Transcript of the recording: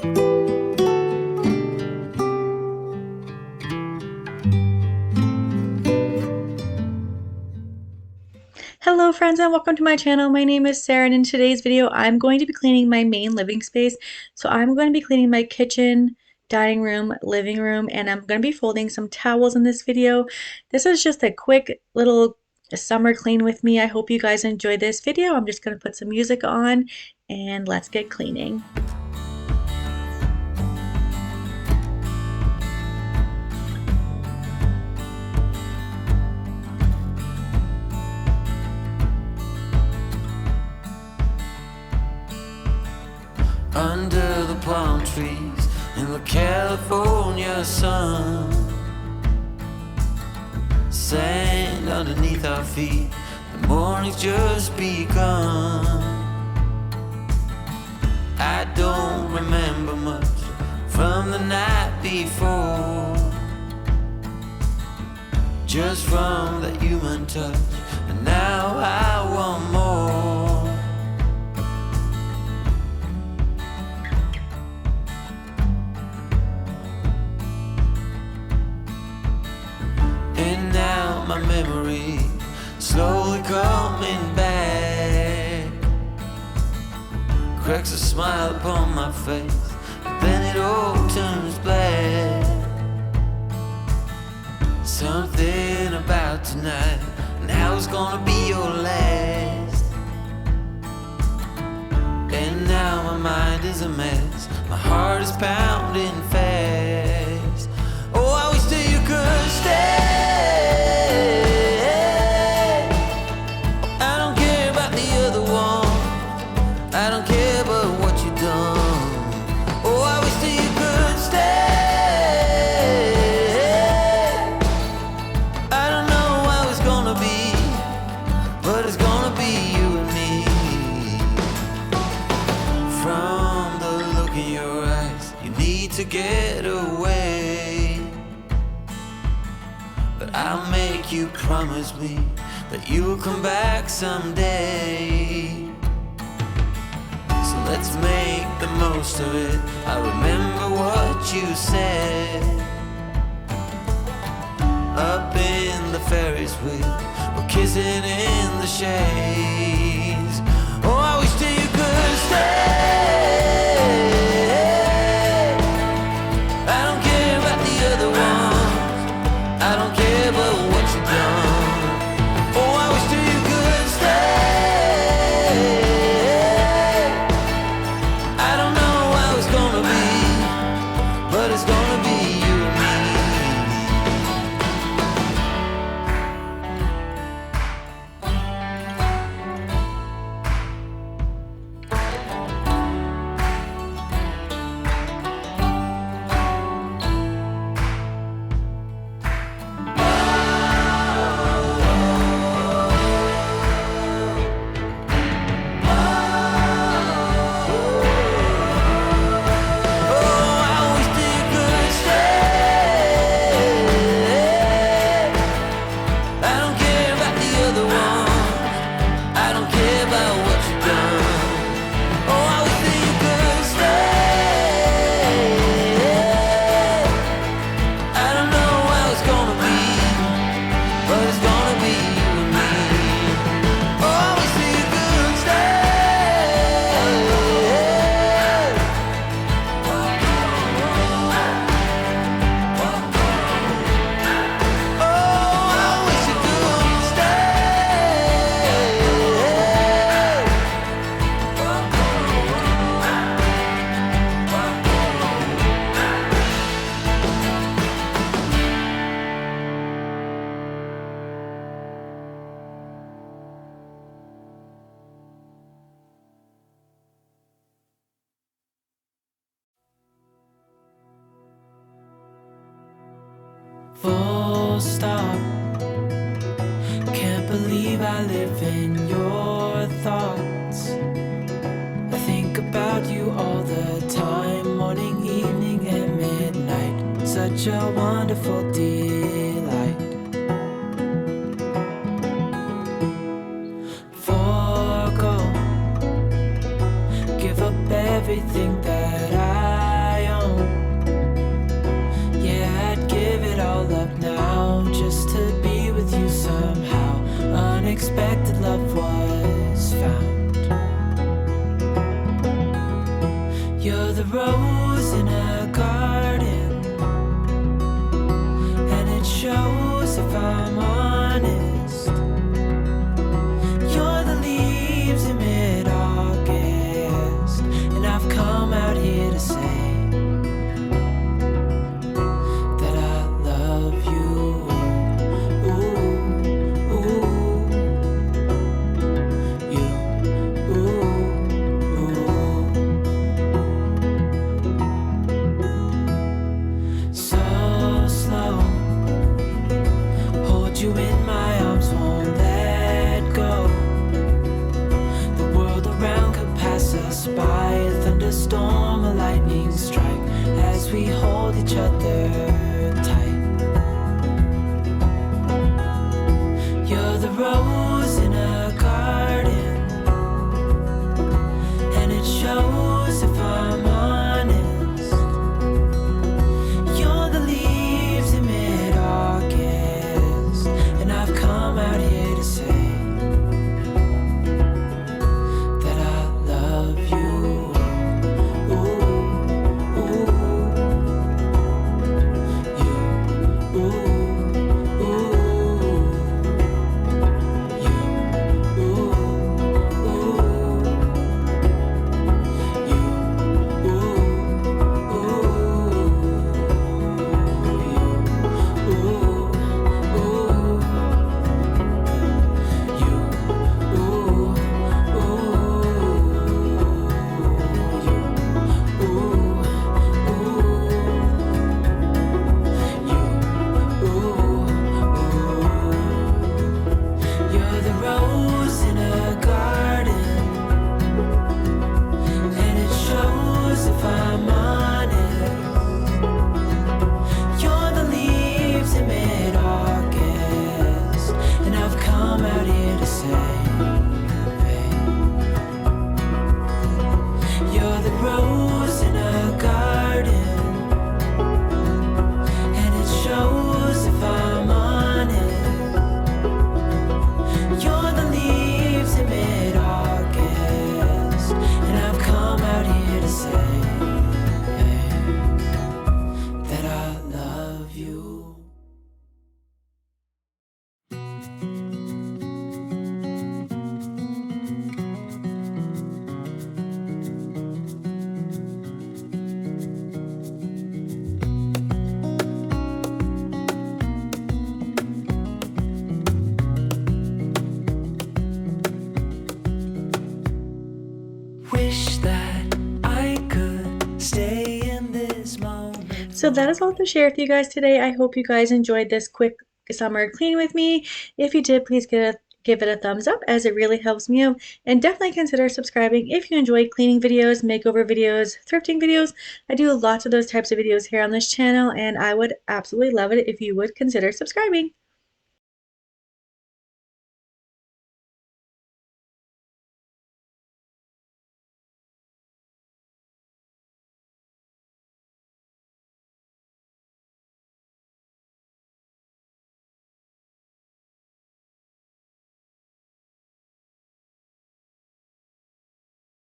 Hello friends and welcome to my channel. My name is Sarah and in today's video I'm going to be cleaning my main living space. So I'm going to be cleaning my kitchen, dining room, living room, and I'm going to be folding some towels in this video. This is just a quick little summer clean with me. I hope you guys enjoy this video. I'm just going to put some music on and let's get cleaning. Under the palm trees in the California sun, sand underneath our feet, the morning's just begun. I don't remember much from the night before, just from that human touch, and now I want more. My memory slowly coming back, cracks a smile upon my face, but then it all turns black. Something about tonight, and how it's gonna be your last. And now my mind is a mess, my heart is pounding fast. Oh, I wish that you could stay. I don't care about what you've done. Oh, I wish that you could stay. I don't know how it's gonna be, but it's gonna be you and me. From the look in your eyes, you need to get away, but I'll make you promise me that you'll come back someday. Let's make the most of it. I remember what you said. Up in the Ferris wheel, we're kissing in the shades. Oh, I wish that you could stay. I don't care about the other ones, I don't care about what you've done. Oh, I wish that you could stay. But it's gonna be you and me. Full stop. Can't believe I live in your thoughts. I think about you all the time, morning, evening, and midnight. Such a wonderful delight. Forgo, give up everything that I unexpected love was found. You're the rose in a garden, and it shows if I'm honest. You're the leaves in mid-August, and I've come out here to say that I love you. Ooh, ooh, you, ooh, ooh. So slow, hold you in my arms, won't let go. The world around could pass us by, a thunderstorm, a lightning strike, as we hold each other tight. You're the rose in a garden, and it shows if I'm honest. You're the leaves in mid-August, and I've come out here to say that I love you. Ooh, ooh, you, ooh, ooh, you, ooh, ooh, you, You're the rose in a garden, and it shows if I'm honest. You're the leaves in mid-August, and I've come out here to say, you're the rose in a garden, and it shows if I'm honest. You're the leaves in mid-August, and I've come out here to say that I love you. Wish that I could stay in this moment. So that is all to share with you guys today. I hope you guys enjoyed this quick summer clean with me. If you did, please give it a thumbs up, as it really helps me out. And definitely consider subscribing if you enjoy cleaning videos, makeover videos, thrifting videos. I do lots of those types of videos here on this channel, and I would absolutely love it if you would consider subscribing.